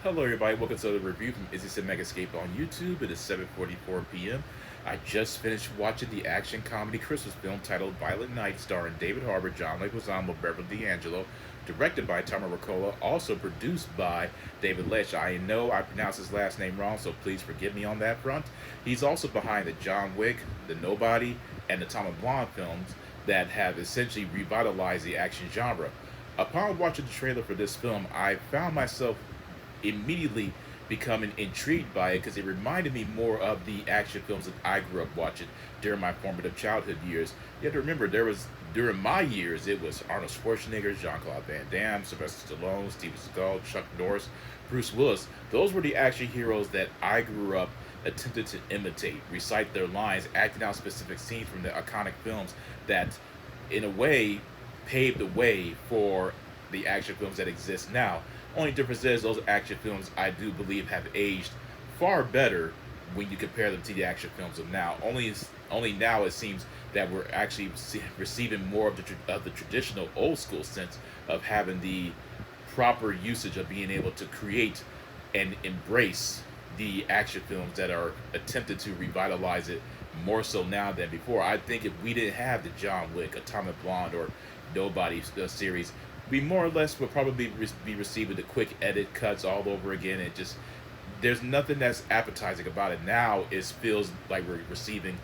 Hello everybody, welcome to the review from Izzy Said Mega Escape on YouTube. It is 7:44 p.m. I just finished watching the action comedy Christmas film titled Violent Night, starring David Harbour, John Leguizamo, Beverly D'Angelo, directed by Tama Ricola, also produced by David Leitch. I know I pronounced his last name wrong, so please forgive me on that front. He's also behind the John Wick, the Nobody, and the Tom and Blonde films that have essentially revitalized the action genre. Upon watching the trailer for this film, I found myself immediately becoming intrigued by it because it reminded me more of the action films that I grew up watching during my formative childhood years. You have to remember, there was during my years, it was Arnold Schwarzenegger, Jean-Claude Van Damme, Sylvester Stallone, Steven Seagal, Chuck Norris, Bruce Willis. Those were the action heroes that I grew up attempted to imitate, recite their lines, acting out specific scenes from the iconic films that, in a way, paved the way for the action films that exist now. Only difference is those action films I do believe have aged far better when you compare them to the action films of now. Only now it seems that we're actually receiving more of the traditional old school sense of having the proper usage of being able to create and embrace the action films that are attempted to revitalize it more so now than before. I think if we didn't have the John Wick, Atomic Blonde, or Nobody series, we more or less would probably be receiving the quick edit cuts all over again. And just there's nothing that's appetizing about it now. It feels like we're receiving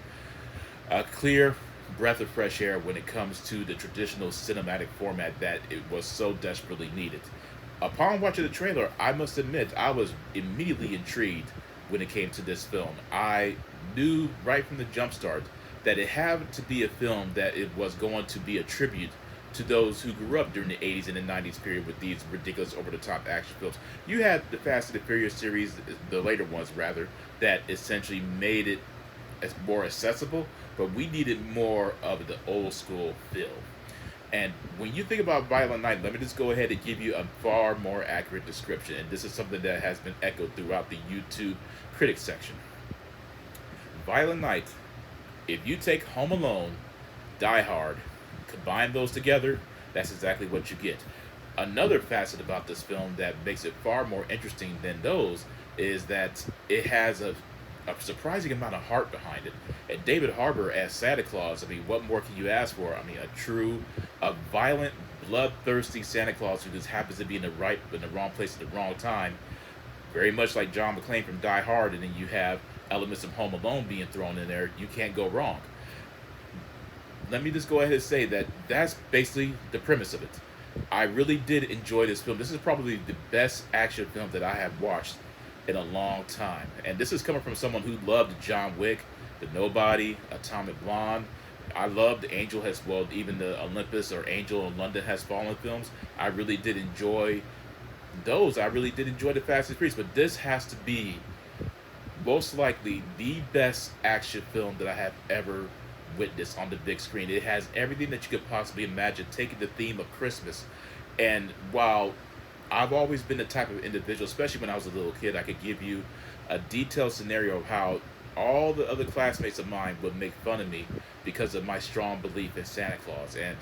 a clear breath of fresh air when it comes to the traditional cinematic format that it was so desperately needed. Upon watching the trailer, I must admit I was immediately intrigued when it came to this film. I knew right from the jump start that it had to be a film that it was going to be a tribute to those who grew up during the 80s and the 90s period with these ridiculous over-the-top action films. You had the Fast and the Furious series, the later ones rather, that essentially made it as more accessible, but we needed more of the old school feel. And when you think about Violent Night, let me just go ahead and give you a far more accurate description. And this is something that has been echoed throughout the YouTube critics section. Violent Night, if you take Home Alone, Die Hard, combine those together, that's exactly what you get. Another facet about this film that makes it far more interesting than those is that it has a surprising amount of heart behind it. And David Harbour as Santa Claus, I mean, what more can you ask for? I mean, a violent, bloodthirsty Santa Claus who just happens to be in the wrong place at the wrong time. Very much like John McClane from Die Hard, and then you have elements of Home Alone being thrown in there. You can't go wrong. Let me just go ahead and say that that's basically the premise of it. I really did enjoy this film. This is probably the best action film that I have watched in a long time. And this is coming from someone who loved John Wick, The Nobody, Atomic Blonde. I loved Angel Has, well, even the Olympus or Angel in London Has Fallen films. I really did enjoy those. I really did enjoy the Fast and Furious. But this has to be most likely the best action film that I have ever witnessed on the big screen. It has everything that you could possibly imagine, taking the theme of Christmas. And while I've always been the type of individual, especially when I was a little kid, I could give you a detailed scenario of how all the other classmates of mine would make fun of me because of my strong belief in Santa Claus. And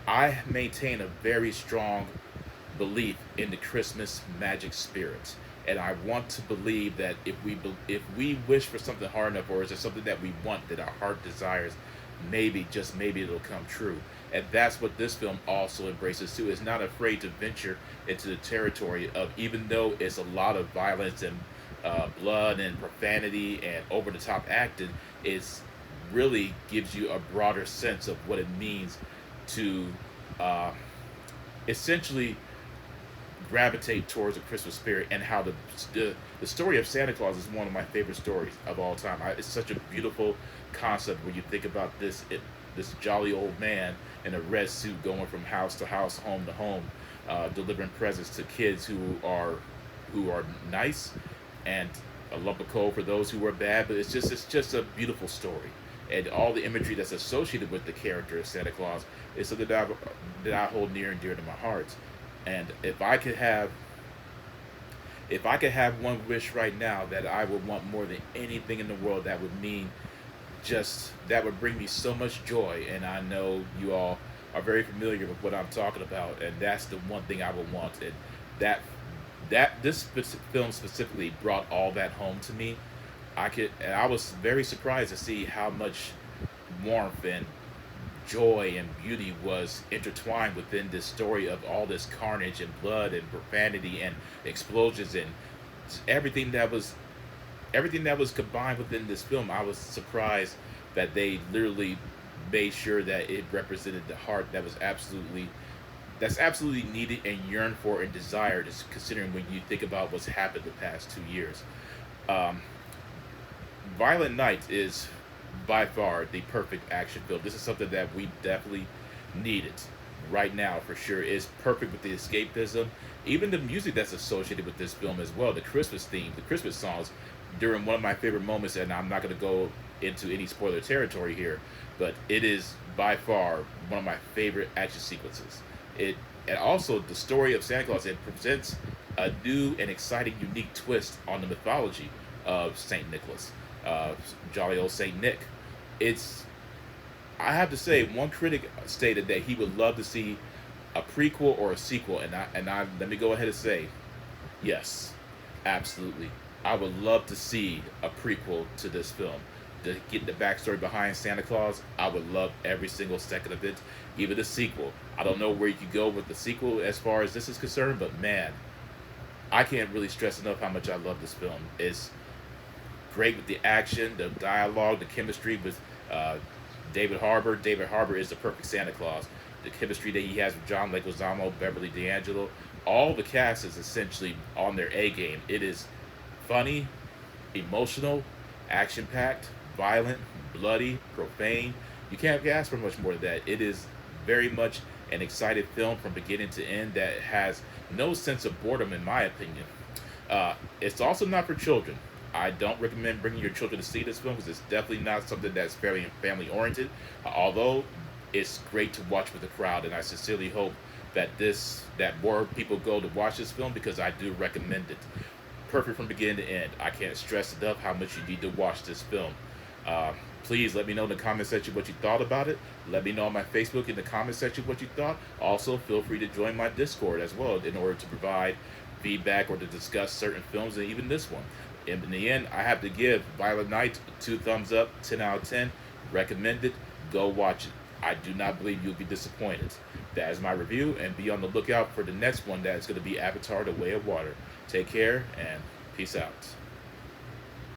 I maintain a very strong belief in the Christmas magic spirit. And I want to believe that if we wish for something hard enough, or is there something that we want that our heart desires, maybe, just maybe, it'll come true. And that's what this film also embraces too. It's not afraid to venture into the territory of, even though it's a lot of violence and blood and profanity and over the top acting, it's really gives you a broader sense of what it means to uh, essentially gravitate towards the Christmas spirit, and how the story of Santa Claus is one of my favorite stories of all time. It's such a beautiful concept when you think about this jolly old man in a red suit going from house to house, home to home, delivering presents to kids who are nice, and a lump of coal for those who are bad. But it's just a beautiful story, and all the imagery that's associated with the character of Santa Claus is something that I hold near and dear to my heart. And if I could have one wish right now that I would want more than anything in the world, that would mean just that would bring me so much joy. And I know you all are very familiar with what I'm talking about, and that's the one thing I would want. And that That film specifically brought all that home to me. And I was very surprised to see how much warmth and joy and beauty was intertwined within this story of all this carnage and blood and profanity and explosions and everything that was everything that was combined within this film. I was surprised that they literally made sure that it represented the heart that's absolutely needed and yearned for and desired, is considering when you think about what's happened the past 2 years. Um, Violent Night is by far the perfect action film. This is something that we definitely needed right now for sure. It's perfect with the escapism, even the music that's associated with this film as well. The Christmas theme, the Christmas songs, during one of my favorite moments, and I'm not going to go into any spoiler territory here, but it is by far one of my favorite action sequences. It and also the story of Santa Claus. It presents a new and exciting, unique twist on the mythology of Saint Nicholas, jolly old Saint Nick. It's I have to say, one critic stated that he would love to see a prequel or a sequel, and I let me go ahead and say, yes, absolutely. I would love to see a prequel to this film. To get the backstory behind Santa Claus, I would love every single second of it. Even the sequel. I don't know where you could go with the sequel as far as this is concerned, but man, I can't really stress enough how much I love this film. It's great with the action, the dialogue, the chemistry with uh, David Harbour. David Harbour is the perfect Santa Claus. The chemistry that he has with John Leguizamo, Beverly D'Angelo, all the cast is essentially on their A game. It is funny, emotional, action packed, violent, bloody, profane. You can't ask for much more than that. It is very much an excited film from beginning to end that has no sense of boredom, in my opinion. It's also not for children. I don't recommend bringing your children to see this film because it's definitely not something that's very family oriented. Although it's great to watch with a crowd, and I sincerely hope that more people go to watch this film because I do recommend it. Perfect from beginning to end. I can't stress enough how much you need to watch this film. Uh, Please let me know in the comment section what you thought about it. Let me know on my Facebook in the comment section what you thought. Also, feel free to join my Discord as well in order to provide feedback or to discuss certain films and even this one. In the end, I have to give Violent Night 2 thumbs up, 10 out of 10. Recommend it. Go watch it. I do not believe you'll be disappointed. That is my review, and be on the lookout for the next one that is going to be Avatar: The Way of Water. Take care, and peace out.